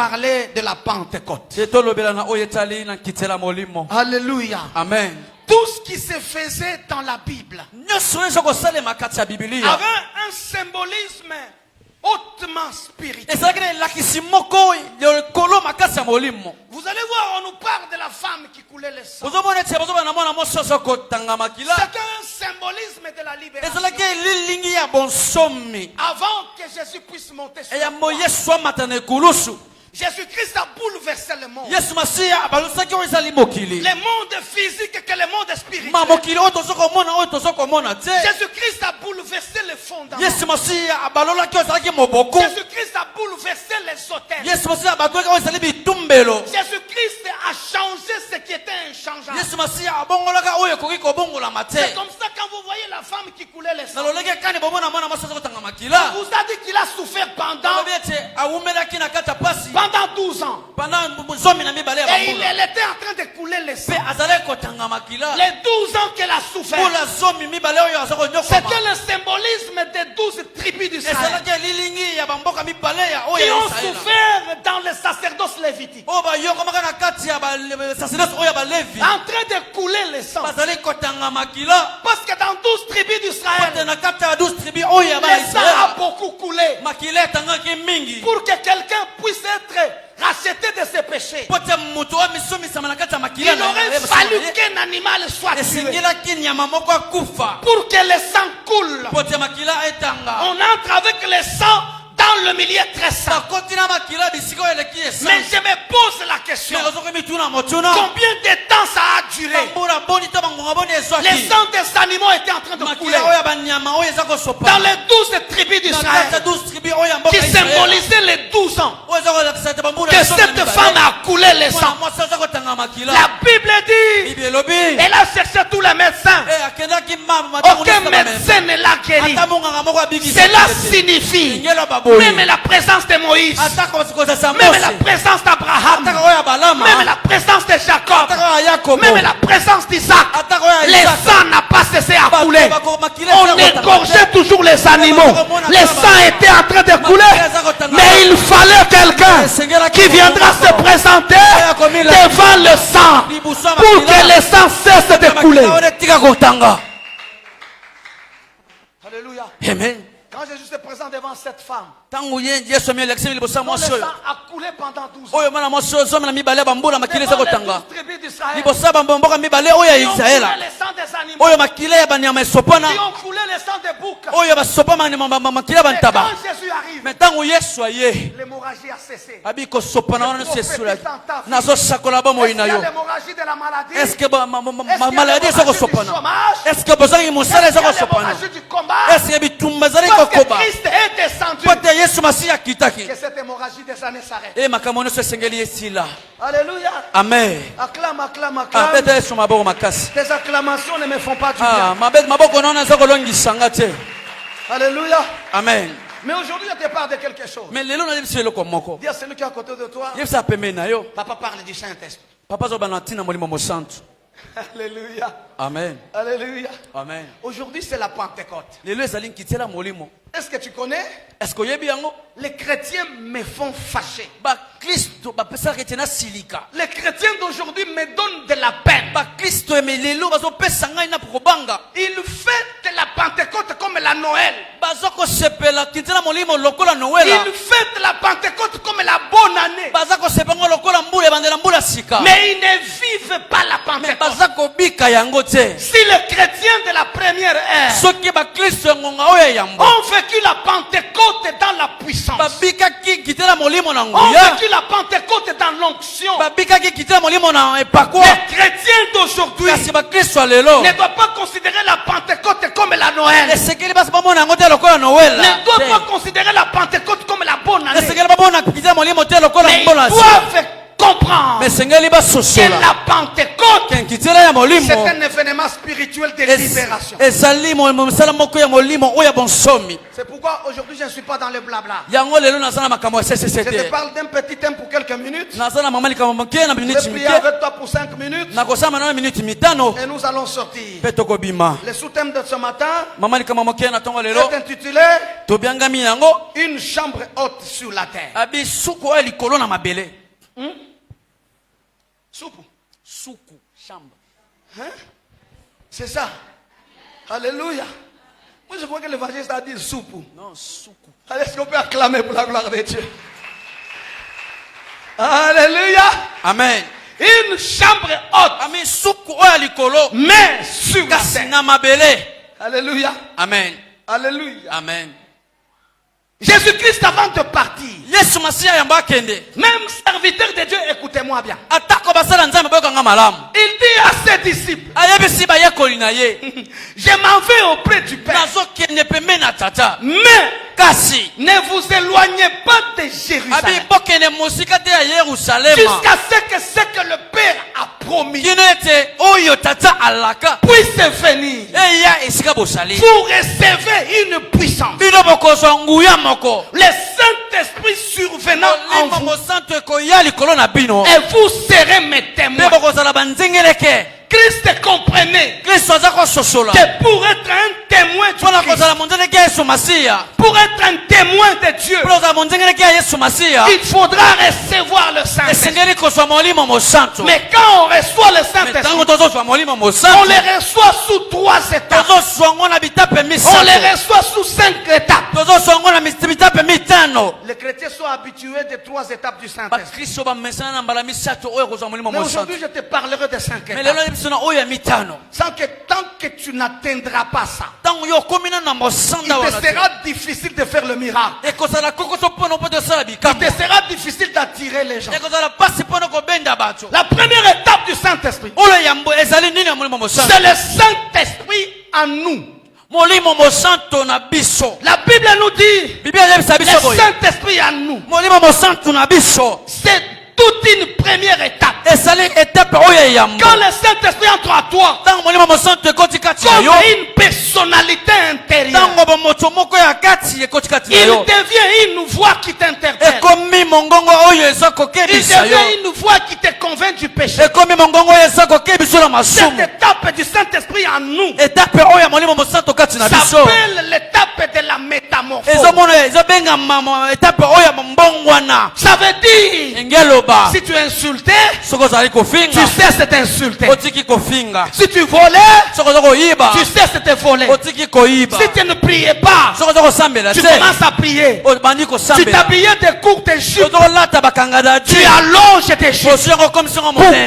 parler de la Pentecôte. Alléluia. Amen. Tout ce qui se faisait dans la Bible avait un symbolisme hautement spirituel. Vous allez voir, on nous parle de la femme qui coulait le sang. C'est un symbolisme de la libération. Avant que Jésus puisse monter sur la croix, Jésus-Christ a bouleversé le monde. Le monde physique que le monde spirituel. Jésus-Christ a bouleversé le fondement. Jésus-Christ a bouleversé les autels. Jésus-Christ a changé ce qui était inchangeable. C'est comme ça quand vous voyez la femme qui coulait le sang. On vous a dit qu'il a souffert pendant 12 ans. Et elle était en train de couler le sang. Les 12 ans qu'elle a souffert, c'était le symbolisme des 12 tribus d'Israël qui ont souffert dans le sacerdoce lévitique, en train de couler le sang. Parce que dans 12 tribus d'Israël, le sang a beaucoup coulé pour que quelqu'un puisse être racheté de ses péchés. Il aurait fallu qu'un animal soit tué pour que le sang coule. On entre avec le sang dans le milieu très saint. Mais je me pose la question, combien de temps ça a duré? Les sangs des animaux étaient en train de couler dans les 12 tribus d'Israël qui symbolisaient les 12 ans que cette femme a coulé le sang. La Bible dit, elle a cherché tous les médecins, aucun médecin ne l'a guéri. Cela signifie même la présence de Moïse, même la présence d'Abraham, même la présence de Jacob, même la présence d'Isaac, le sang n'a pas cessé à couler. On égorgeait toujours les animaux. Le sang était en train de couler, mais il fallait quelqu'un qui viendra se présenter devant le sang pour que le sang cesse de couler. Alléluia. Amen. Quand Jésus se présente devant cette femme, dont le sang a coulé pendant 12 ans. Dans les 12 tribus d'Israël, qui ont coulé le sang des animaux, qui ont coulé le sang des boucs. Mais quand Jésus arrive, l'hémorragie a cessé. Est-ce qu'il y a l'hémorragie de la maladie? Est-ce qu'il y a l'hémorragie du chômage? Est-ce qu'il y a l'hémorragie du combat? Parce que Christ est descendu, que cette hémorragie des années s'arrête. Alléluia. Amen. Acclame, acclame, acclame. Tes acclamations ne me font pas du bien. Alléluia. Amen. Mais aujourd'hui, je te parle de quelque chose. Dis à celui qui est à côté de toi, papa parle du Saint-Esprit. Alléluia. Amen. Alléluia. Amen. Aujourd'hui, c'est la Pentecôte. Est-ce que tu connais? Les chrétiens me font fâcher. Les chrétiens d'aujourd'hui me donnent de la peine. Ils fêtent la Pentecôte comme la Noël. Ils fêtent la Pentecôte comme la bonne année. Mais ils ne vivent pas la Pentecôte. Si les chrétiens de la première ère ont vécu la Pentecôte dans la puissance, ont vécu la Pentecôte dans l'onction, les chrétiens d'aujourd'hui ne doivent pas considérer la Pentecôte comme la Noël, ne doivent pas considérer la Pentecôte comme la bonne année, mais ils doivent comprendre que la Pentecôte, c'est un événement spirituel de libération. C'est pourquoi aujourd'hui je ne suis pas dans le blabla. Je te parle d'un petit thème pour quelques minutes. Je vais prier avec toi pour 5 minutes. Et nous allons sortir. Le sous-thème de ce matin est intitulé Une chambre haute sur la terre. Soukou, chambre. Hein? C'est ça. Alléluia. Moi je crois que l'évangéliste a dit soupou. Non, soukou. Est-ce qu'on peut acclamer pour la gloire de Dieu? Alléluia. Amen. Une chambre haute. Mais sur la terre. Alléluia. Amen. Alléluia. Amen. Jésus-Christ avant de partir, même serviteur de Dieu, écoutez-moi bien. Il dit à ses disciples, je m'en vais auprès du Père. Mais ne vous éloignez pas de Jérusalem jusqu'à ce que le Père a promis puisse venir. Vous recevez une puissance. Le Saint-Esprit survenant en vous. Et vous serez mes témoins. Christ comprenait que pour être un témoin de Christ, pour être un témoin de Dieu, il faudra recevoir le Saint-Esprit. Mais quand on reçoit le Saint-Esprit, on les reçoit sous 3 étapes. On les reçoit sous 5 étapes. Les chrétiens sont habitués des 3 étapes du Saint-Esprit. Mais aujourd'hui, je te parlerai des 5 étapes. Sans que tant que tu n'atteindras pas ça, il te sera difficile de faire le miracle. Il te sera difficile d'attirer les gens. La première étape du Saint-Esprit, c'est le Saint-Esprit en nous. La Bible nous dit le Saint-Esprit en nous. C'est toute une première étape. Quand le Saint-Esprit entre à toi, comme une personnalité intérieure, il devient une voix qui t'interpelle. Il devient une voix qui te convainc du péché. Cette étape du Saint-Esprit en nous s'appelle l'étape de la métamorphose. Ça veut dire, si tu es insulté, tu sais insulté. Si tu volais, tu sais c'était volé. Si tu ne priais pas, tu commences à prier. Tu t'habillais de courtes jupes, tu allonges tes jupes.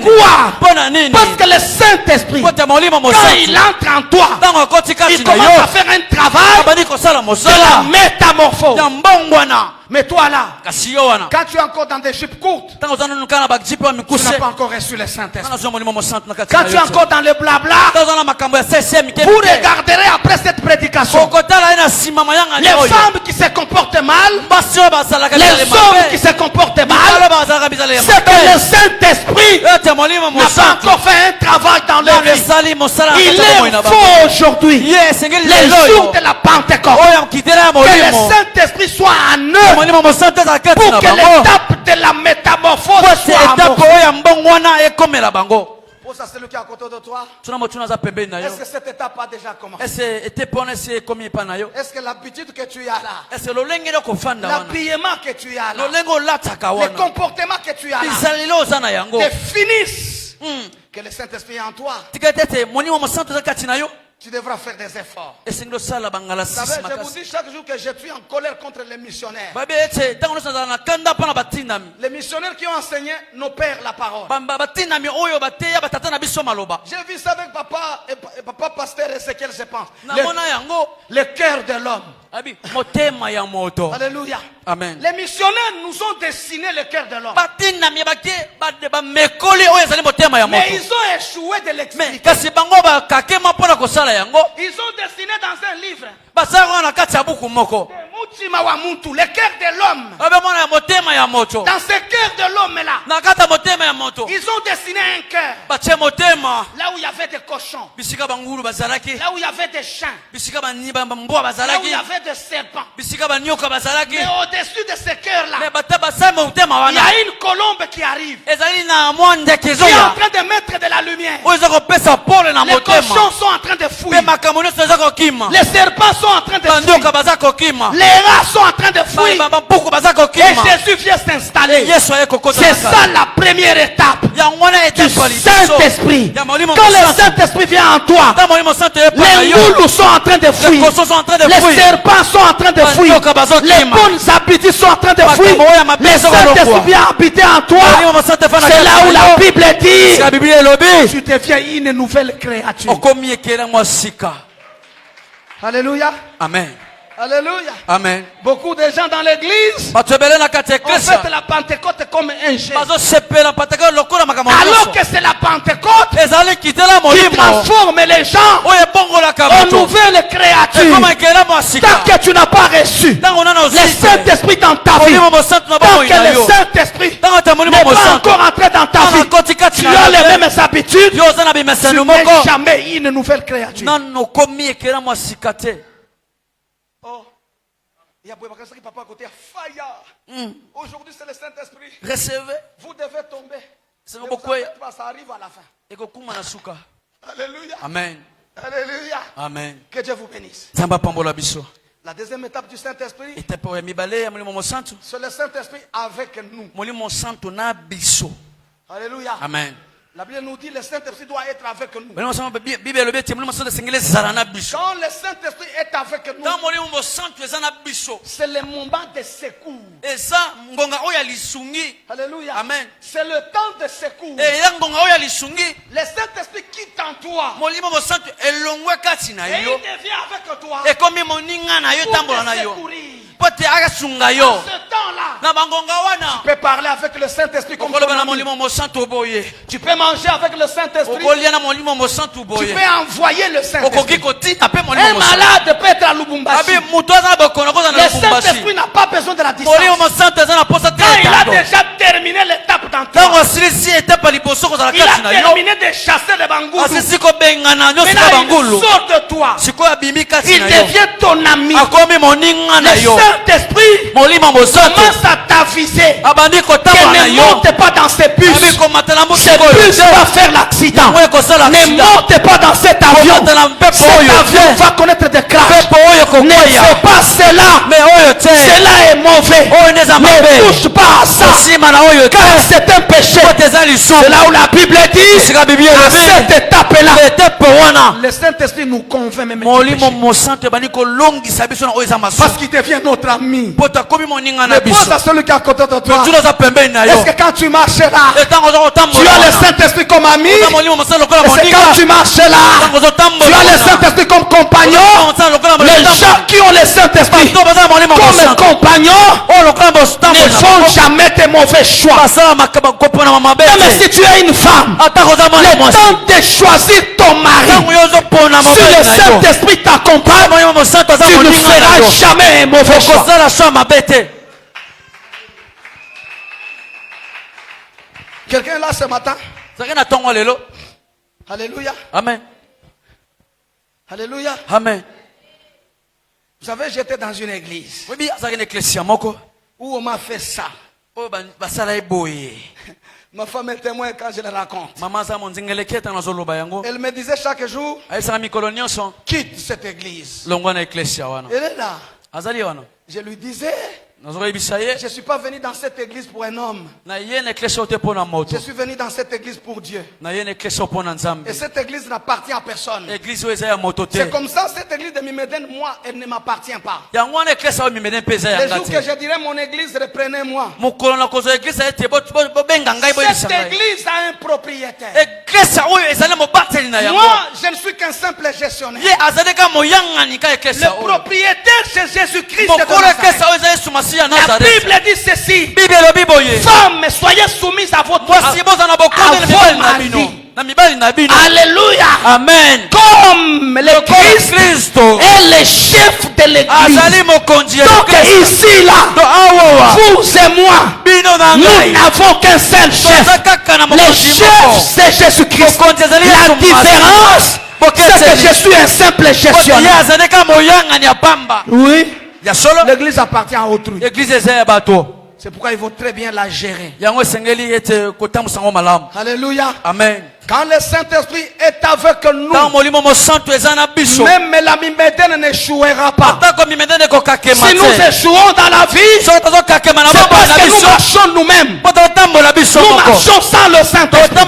Pourquoi? Parce que le Saint-Esprit, quand il entre en toi, il commence à faire un travail de la métamorphose. Mais toi là, quand tu es encore dans des jupes courtes, tu n'as pas encore reçu le Saint-Esprit. Quand tu es encore dans le blabla, vous regarderez après cette prédication les femmes qui se comportent mal, les hommes qui se comportent mal. C'est que le Saint-Esprit n'a pas encore fait un travail dans leur vie. Il est faux aujourd'hui, les jours de la Pentecôte, que le Saint-Esprit soit en eux, pour que l'étape de la métamorphose soit amorcée. Pose à celui qui est à côté de toi. Est-ce que cette étape a déjà commencé? Est-ce que l'habitude que tu as là, l'habillement que tu as là, le comportement que tu as là, te finissent que le Saint-Esprit est en toi? Tu devras faire des efforts. Vous savez, je vous dis chaque jour que je suis en colère contre les missionnaires. Les missionnaires qui ont enseigné nos pères la parole. J'ai vu ça avec papa et papa pasteur Ezekiel, je pense. Le cœur de l'homme. Alléluia. Amen. Les missionnaires nous ont dessiné le cœur de l'homme. Mais ils ont échoué de l'expliquer. Ils ont dessiné dans un livre des mots le cœur de l'homme. Dans ce cœur de l'homme-là, ils ont dessiné un cœur. Là où il y avait des cochons. Là où il y avait des chiens. Là où il y avait des serpents. Mais au-dessus de ce cœur-là, il y a une colombe qui arrive. Qui est en train de mettre de la lumière. Les cochons sont en train de fuir. Les serpents sont en train de fuir. Les rats sont en train de fuir. Et Jésus vient s'installer. C'est ça la première étape du Saint-Esprit. Quand le Saint-Esprit vient en toi, les loups sont en train de fuir. Les serpents sont en train de fuir. Les bonnes habitudes sont en train de fuir. Le Saint-Esprit vient habiter en toi. C'est là où la Bible dit tu deviens une nouvelle créature. Alléluia. Amen. Alléluia. Amen. Beaucoup de gens dans l'église ont fait la Pentecôte comme un jeu. Alors que c'est la Pentecôte qui transforme les gens en nouvelles créatures. Tant que tu n'as pas reçu le Saint-Esprit dans ta vie, tant que le Saint-Esprit n'est pas encore entré dans ta vie, tu as les mêmes habitudes, tu n'es jamais une nouvelle créature. Il y a papa à côté. Aujourd'hui, c'est le Saint-Esprit. Recevez. Vous devez tomber. Ça arrive à la fin. Alléluia. Amen. Alléluia. Amen. Que Dieu vous bénisse. La deuxième étape du Saint-Esprit, c'est le Saint-Esprit avec nous. Alléluia. Amen. La Bible nous dit que le Saint-Esprit doit être avec nous. Quand le Saint-Esprit est avec nous, c'est le moment de secours. Alléluia. Amen. C'est le temps de secours. Le Saint-Esprit quitte en toi. Et il devient avec toi. Pour te secourir. En ce temps-là, tu peux parler avec le Saint-Esprit comme tu peux manger avec le Saint-Esprit. Tu peux envoyer le Saint-Esprit. Un malade peut être à Lubumbashi. Le Saint-Esprit n'a pas besoin de la distance. Quand il a déjà terminé l'étape d'entrée, il a terminé de chasser les bangoulous. Maintenant il sort de toi. Il devient ton ami. Le Saint-Esprit commence à t'aviser que ne monte pas dans ces bus. Ces bus va faire l'accident. Ne monte pas dans cet avion. Cet avion va connaître des crashs. Ne fais pas cela. Cela est mauvais. Ne touche pas à ça. Car c'est un péché. C'est là où la Bible dit à cette étape-là, le Saint-Esprit nous convainc même. Parce qu'il devient notre ami. Pense à celui qui est à côté de toi. Est-ce que quand tu marches là, tu as le Saint-Esprit comme ami? Est-ce que quand tu marches là, tu as le Saint-Esprit comme compagnon? Les gens qui ont le Saint-Esprit comme compagnon ne font jamais de mauvais choix. Même si tu es une femme, le temps de choisir ton mari, si le Saint-Esprit t'accompagne, tu ne feras jamais un mauvais choix. Quelqu'un est là ce matin? Alléluia. Amen. Alléluia. Amen. Vous savez, j'étais dans une église où on m'a fait ça. Ma femme est témoin quand je le raconte. Elle me disait chaque jour, quitte cette église. Elle est là. Je lui disais, je ne suis pas venu dans cette église pour un homme. Je suis venu dans cette église pour Dieu. Et cette église n'appartient à personne. C'est comme ça, cette église de Mimeden, moi, elle ne m'appartient pas. Les jours que je dirais mon église, reprenez-moi. Cette église a un propriétaire. Moi, je ne suis qu'un simple gestionnaire. Le propriétaire, c'est Jésus-Christ de Nazareth. La Bible dit ceci. Femmes, soyez soumises à votre mari. Alléluia. Amen. Comme comme le Christ est le chef de l'église. Donc ici, là, vous et moi, nous n'avons qu'un seul chef. Le chef, c'est Jésus-Christ. La différence, c'est que je suis un simple gestionnaire. Oui. L'église appartient à autrui. C'est pourquoi il faut très bien la gérer. Alléluia. Amen. Quand le Saint-Esprit est avec nous, même la mimédène n'échouera pas. Si nous échouons dans la vie, c'est parce que nous marchons nous-mêmes. Nous marchons sans le Saint-Esprit.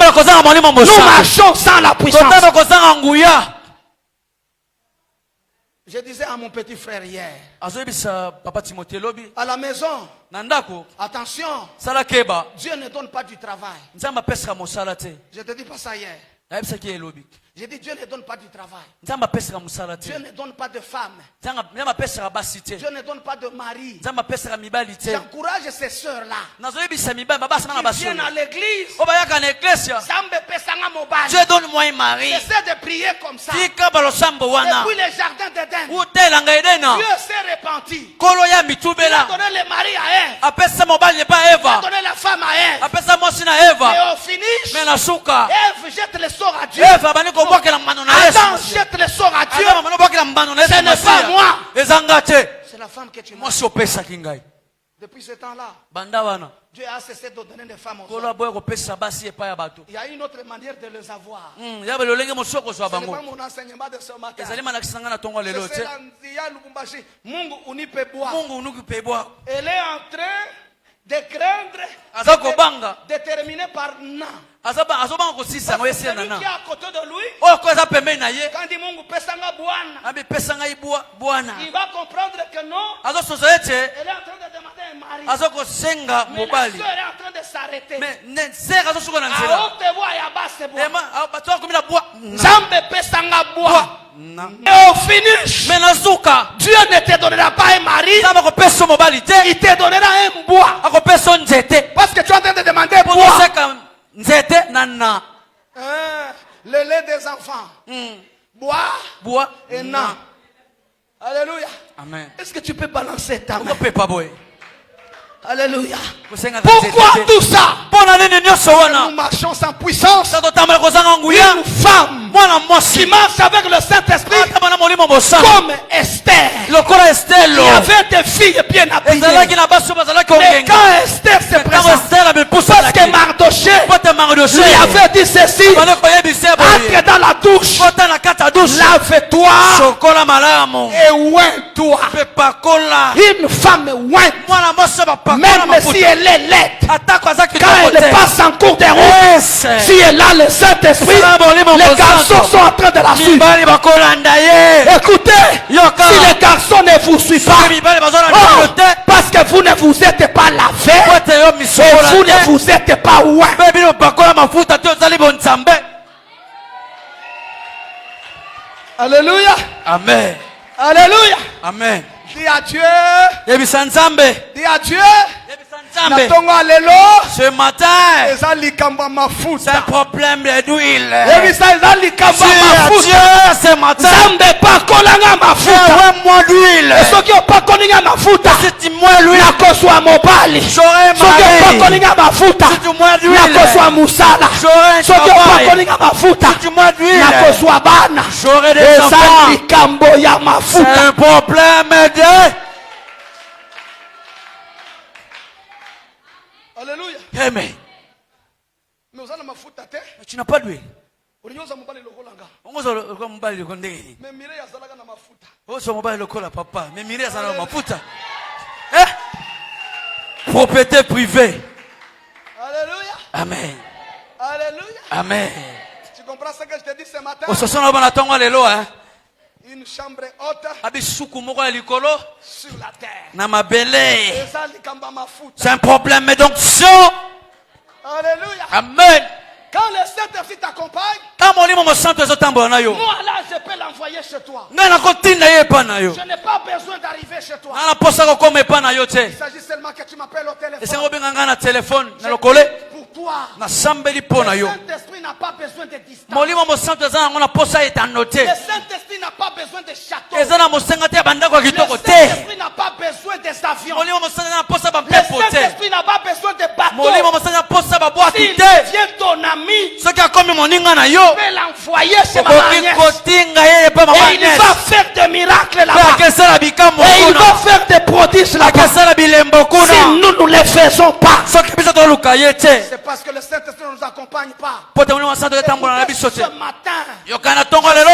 Nous marchons sans la puissance. Je disais à mon petit frère hier, à la maison, attention, Dieu ne donne pas du travail. Je te dis pas ça hier. J'ai dit Dieu ne donne pas du travail. Dieu ne donne pas de femme. Dieu ne donne pas de mari. J'encourage ces sœurs-là qui viennent à l'église. Dieu donne-moi un mari. J'essaie de prier comme ça. Depuis les jardins d'Éden, Dieu s'est repenti. Il a donné le mari à Ève. Il a donné la femme à Ève. Et au finish, Ève jette le sort à Dieu. Adam jette le sort à Dieu. Ce n'est pas moi. C'est la femme que tu m'as. Depuis ce temps-là, Dieu a cessé de donner des femmes aux hommes. Il y a une autre manière de les avoir. Ce n'est pas mon enseignement de ce matin. C'est Mungu unipe bois. Elle est en train de craindre, déterminé par Na. Celui qui est à côté de lui, quand dit Mungu pesanga bwana, il va comprendre que non, elle est en train de demander un mari. Mais la soeur est en train de s'arrêter. À haute voix et à basse voix. Zambe pesanga bois. Et au finish, Dieu ne te donnera pas un mari, il te donnera un bois. Parce que tu es en train de demander bois. Le lait des enfants. Bois et nan. Alléluia. Amen. Est-ce que tu peux balancer ta main? Alléluia. Pourquoi tout ça? Nous marchons sans puissance. Une femme qui marche avec le Saint-Esprit comme Esther. Il y avait des filles bien habillées. Mais quand Esther se présente, parce que Mardoché lui avait dit ceci: entre dans la douche, lave-toi et oins-toi. Une femme ointe, même si elle est laide, quand elle passe en cours de route, si elle a le Saint-Esprit, les garçons sont en train de la suivre. Écoutez, si les garçons ne vous suivent pas, parce que vous ne vous êtes pas lavé, et vous ne vous êtes pas oint. Alléluia. Amen. Alléluia. Amen. Dis à Dieu. Dis à Dieu. Ce matin, c'est un problème d'huile. Dieu, ce matin, moi d'huile. Si tu moi l'huile, j'aurai mari. Si tu moi d'huile, j'aurai des enfants. C'est un problème de... Alléluia. Amen. Mais tu n'as pas d'huile. Mais propriété privée. Alléluia. Amen. Alléluia. Amen. Tu comprends ce que je te dis ce matin? Une chambre haute sur la terre. C'est un problème d'onction. Alléluia. Amen. Quand le Saint-Esprit t'accompagne, moi là je peux l'envoyer chez toi. Je n'ai pas besoin d'arriver chez toi. Il s'agit seulement que tu m'appelles au téléphone. Pour toi, le Saint-Esprit n'a pas besoin de distance. Le Saint-Esprit n'a pas besoin de châteaux. le Saint-Esprit n'a pas besoin des avions. Le Saint-Esprit n'a pas besoin de bateaux. S'il devient ton ami, tu peux l'envoyer chez ma nièce. Et il va faire des miracles là-bas. Et il va faire des prodiges là-bas. Si nous ne les faisons pas, c'est parce que le Saint-Esprit ne nous accompagne pas. Ce matin,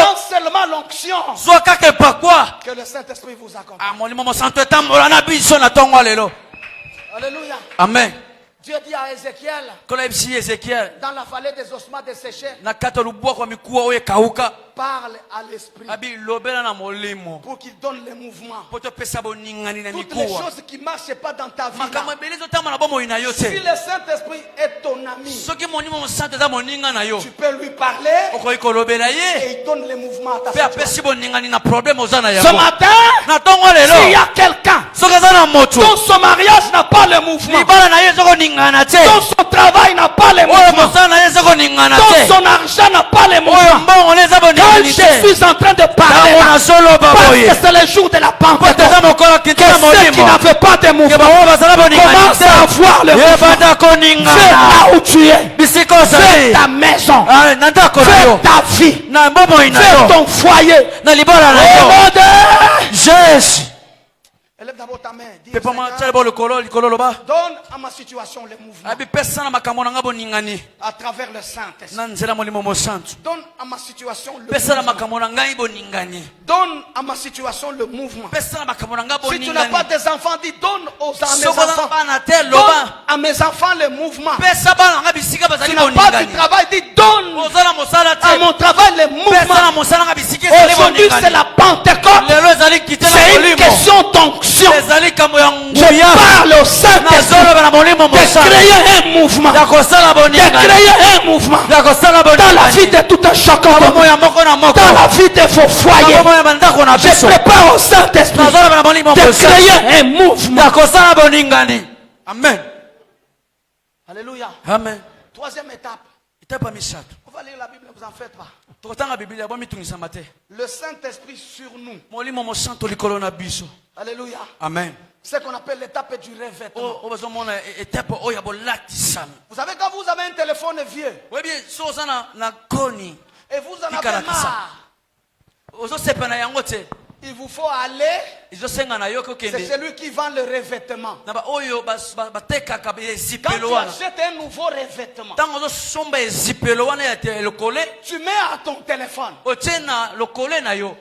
non seulement l'onction, que le Saint-Esprit vous accompagne. Alléluia. Amen. Dieu dit à Ézéchiel, dans la vallée des ossements desséchés, parle à l'esprit pour qu'il donne les mouvements. Toutes les choses qui ne marchent pas dans ta vie là, si le Saint-Esprit est ton ami, tu peux lui parler et il donne les mouvements à ta vie. Ce matin, s'il y a quelqu'un dont son mariage n'a pas le mouvement, dont son travail n'a pas les mouvements, dont son argent n'a pas les mouvements, quand je suis en train de parler là, parce que c'est le jour de la Pentecôte, que ceux qui n'avaient pas de mouvement commencent à avoir le mouvement. Fais là où tu es, fais ta maison, fais ta vie, fais ton foyer. Jésus. Élève d'abord ta main. Dis, donne donne à ma situation le mouvement. À travers le Saint-Esprit. Donne à ma situation le mouvement. Donne à ma situation le mouvement. Si tu n'as pas des enfants, dis donne à mes enfants. Donne à mes enfants le mouvement. Si tu n'as pas du travail, dis donne à mon travail le mouvement. Aujourd'hui c'est la Pentecôte. C'est une question d'onction. Je parle au Saint-Esprit de créer un mouvement. De créer un mouvement dans la vie de tout un chacun, dans la vie de vos foyers. Je prépare au Saint-Esprit de créer un mouvement. Amen. Alléluia. Amen. Troisième étape. On va lire la Bible, ne vous en faites pas. Le Saint-Esprit sur nous. Alléluia. Amen. C'est ce qu'on appelle l'étape du revêtement. Vous savez, quand vous avez un téléphone vieux et vous en avez marre, il vous faut aller. C'est celui qui vend le revêtement. Quand tu achètes un nouveau revêtement, tu mets à ton téléphone.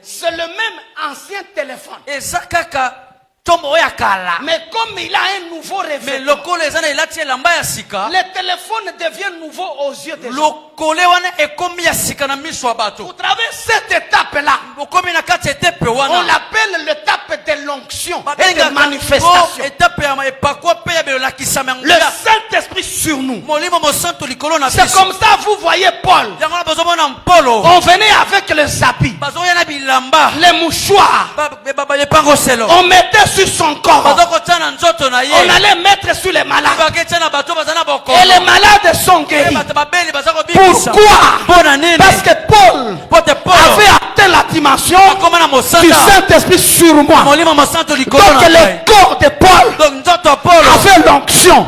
C'est le même ancien téléphone. Mais comme il a un nouveau revêtement, le téléphone devient nouveau aux yeux des gens. Vous travers cette étape-là, on l'appelle l'étape de l'onction et de manifestation. Le Saint-Esprit sur nous. C'est comme ça, vous voyez Paul. On venait avec les habits, les mouchoirs. On mettait sur son corps. On allait mettre sur les malades. Et les malades sont guéris. Pourquoi? Parce que Paul avait atteint la dimension du Saint-Esprit sur moi. Donc le corps de Paul avait l'onction.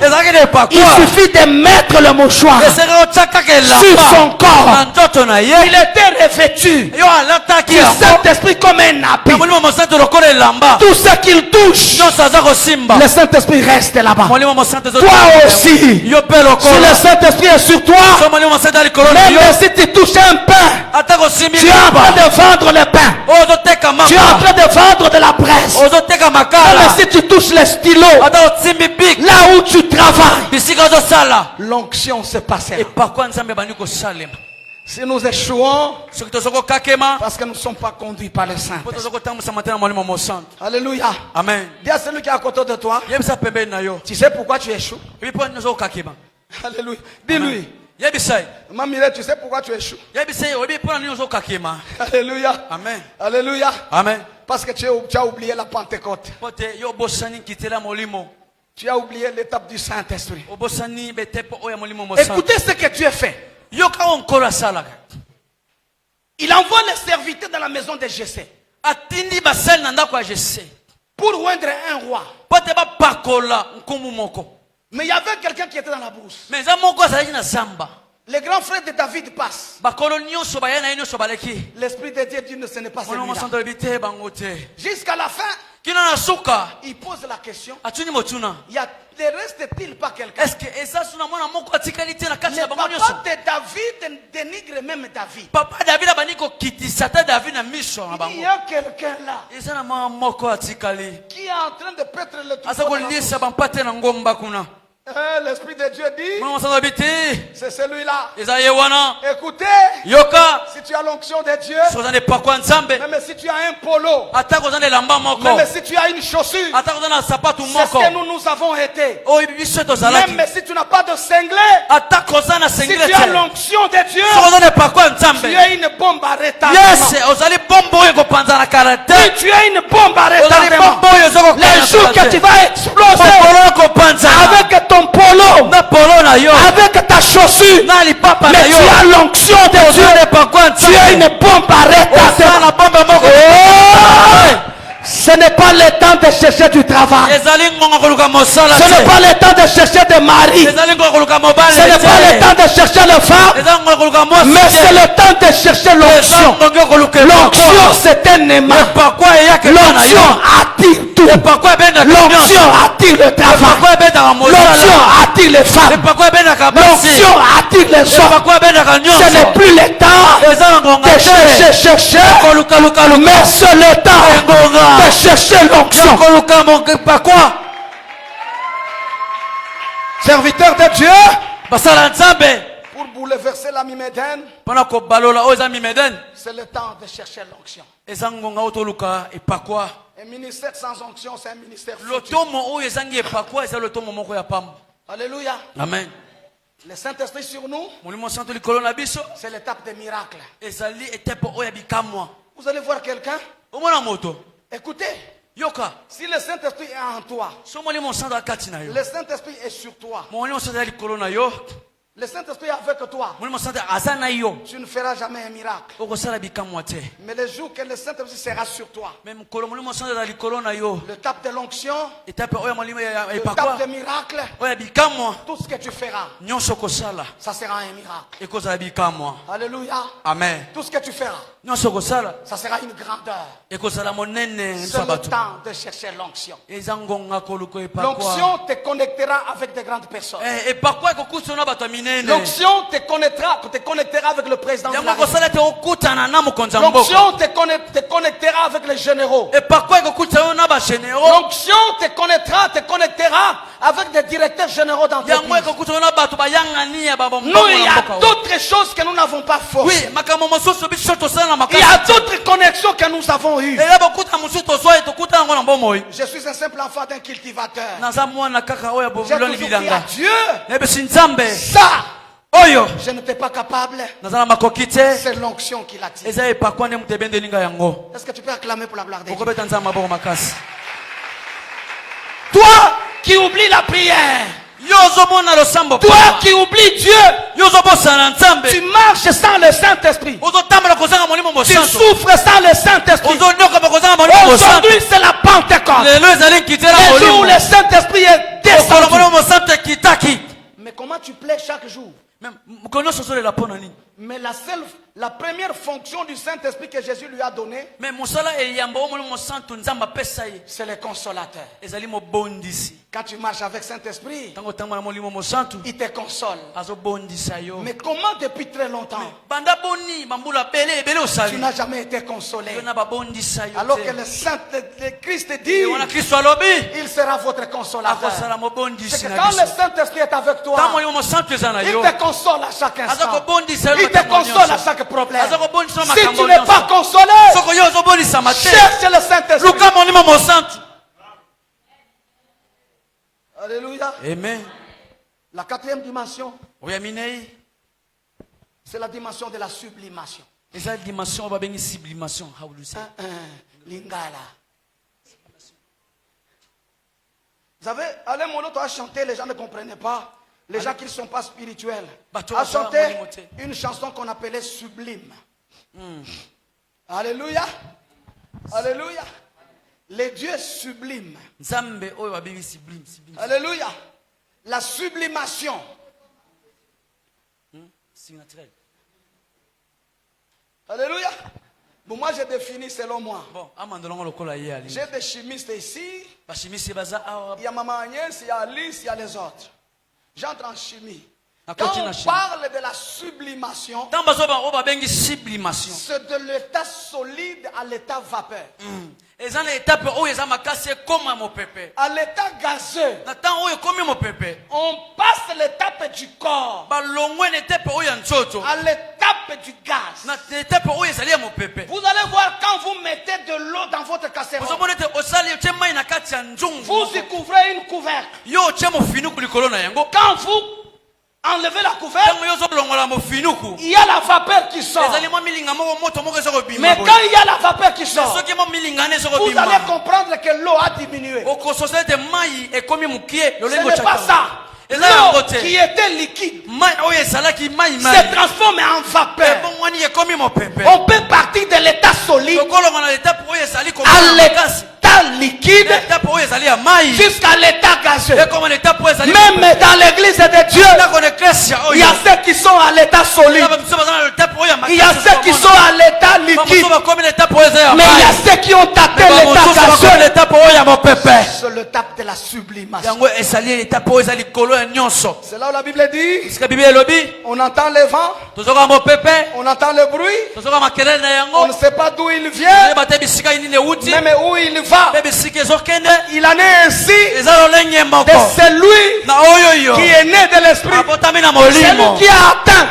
Il suffit de mettre le mouchoir sur son corps. Il était revêtu du Saint-Esprit comme un habit. Tout ce qu'il touche, le Saint-Esprit reste là-bas. Toi aussi, si le Saint-Esprit est sur toi, même si tu touches un pain, tu es en train de vendre le pain. Tu es en train de vendre de la presse. Même si tu touches les stylos, là où tu travailles, l'onction se passera. Si nous échouons, parce que nous ne sommes pas conduits par le Saint. Alléluia. Amen. Dis à celui qui est à côté de toi, tu sais pourquoi tu échoues? Alléluia. Dis-lui. Mamie, tu sais pourquoi tu échoues? Alléluia. Amen. Alléluia. Amen. Parce que tu as oublié la Pentecôte. Tu as oublié l'étape du Saint-Esprit. Écoutez ce que tu as fait. Il envoie les serviteurs dans la maison de Jessé pour oindre un roi. Mais il y avait quelqu'un qui était dans la brousse. Les grands frères de David passent. L'Esprit de Dieu dit ce n'est pas celui-là. Jusqu'à la fin, il pose la question. Ne reste-t-il pas quelqu'un? Le papa de David dénigre même David. Il y a quelqu'un là qui est en train de perdre le tout. L'Esprit de Dieu dit, c'est celui-là. Écoutez, si tu as l'onction de Dieu, même si tu as un polo, même si tu as une chaussure, c'est ce que nous avons été. Même si tu n'as pas de cinglet, si tu as l'onction de Dieu, tu es une bombe à retardement. Tu es une bombe à retardement. Les jours que tu vas exploser avec ton polo, avec ta chaussure, mais tu as l'onction de Dieu, tu es une bombe à retardement. Ce n'est pas le temps de chercher du travail. Ce n'est pas le temps de chercher des maris. Ce n'est pas le temps de chercher le femme. Mais c'est le temps de chercher l'onction. L'onction, c'est un aimant. L'onction attire tout. L'onction attire le travail. L'onction attire les femmes. L'onction attire les hommes. Ce n'est plus le temps de chercher. Mais c'est le temps de chercher l'onction. Serviteur de Dieu, pour bouleverser la Mimédène, c'est le temps de chercher l'onction. Un ministère sans onction, c'est un ministère foutu. Alléluia. Amen. Le Saint-Esprit sur nous, c'est l'étape des miracles. Vous allez voir quelqu'un. Écoutez, si le Saint-Esprit est en toi, le Saint-Esprit est sur toi, le Saint-Esprit est avec toi, tu ne feras jamais un miracle. Mais le jour que le Saint-Esprit sera sur toi, l'étape de l'onction, l'étape des miracles, tout ce que tu feras, ça sera un miracle. Alléluia. Amen. Tout ce que tu feras, ça sera une grandeur. C'est le temps de chercher l'onction. L'onction te connectera avec de grandes personnes. L'onction te connectera avec le président de la République. L'onction te connectera avec les généraux. L'onction te connectera avec des directeurs généraux d'entreprise. Nous, il y a d'autres choses que nous n'avons pas forcées. Il y a d'autres connexions que nous avons eues. Je suis un simple enfant d'un cultivateur. J'ai toujours dit à Dieu, ça, je n'étais pas capable. C'est l'onction qui l'attire. Est-ce que tu peux acclamer pour la gloire de Dieu? Toi qui oublies la prière, toi qui oublies Dieu, tu marches sans le Saint-Esprit, tu souffres sans le Saint-Esprit. Aujourd'hui c'est la Pentecôte, le jour où le Saint-Esprit est descendu. Mais comment tu plais chaque jour? Mais la première fonction du Saint-Esprit que Jésus lui a donnée, c'est le consolateur. Quand tu marches avec Saint-Esprit, il te console. Mais comment depuis très longtemps tu n'as jamais été consolé? Alors que le Christ dit, il sera votre consolateur. C'est que quand le Saint-Esprit est avec toi, il te console à chaque instant. Il te console à chaque problème. Si tu n'es pas consolé, cherche le Saint-Esprit. Alléluia. Amen. La quatrième dimension, c'est la dimension de la sublimation. Lingala. Vous savez, Alain Moloto a chanté, les gens ne comprenaient pas. Les gens qui ne sont pas spirituels a chanté une chanson qu'on appelait Sublime. Alléluia. Alléluia. Les dieux sublimes. Alléluia. La sublimation. Alléluia. Bon, moi j'ai défini selon moi. J'ai des chimistes ici. Il y a Maman Agnès, il y a Alice, il y a les autres. J'entre en chimie. Quand on parle de la sublimation, c'est de l'état solide à l'état vapeur. À l'état gazeux, on passe l'étape du corps à l'étape du gaz. Vous allez voir quand vous mettez de l'eau dans votre casserole, vous y couvrez une couvercle. Quand vous enlevez la couvercle, il y a la vapeur qui sort. Mais quand il y a la vapeur qui sort, vous allez comprendre que l'eau a diminué. Ce n'est pas ça. L'eau qui était liquide se transforme en vapeur. On peut partir de l'état solide à l'état liquide jusqu'à l'état gazeux. Même dans l'église de Dieu, il y a ceux qui sont à l'état solide, il y a ceux qui sont à l'état liquide, mais il y a ceux qui ont atteint l'état gazeux. C'est l'étape de la sublimation. C'est là où la Bible dit, on entend le vent, on entend le bruit, on ne sait pas d'où il vient, même où il va. Il en est ainsi de celui qui est né de l'esprit, celui qui a atteint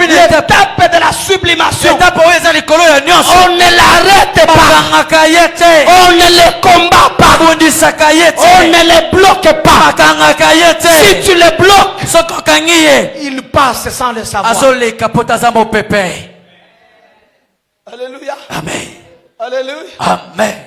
l'étape de la sublimation. On ne l'arrête pas, on ne le combat pas, on ne le bloque pas. Si tu le bloques, il passe sans le savoir. Alléluia. Amen. Alléluia. Amen.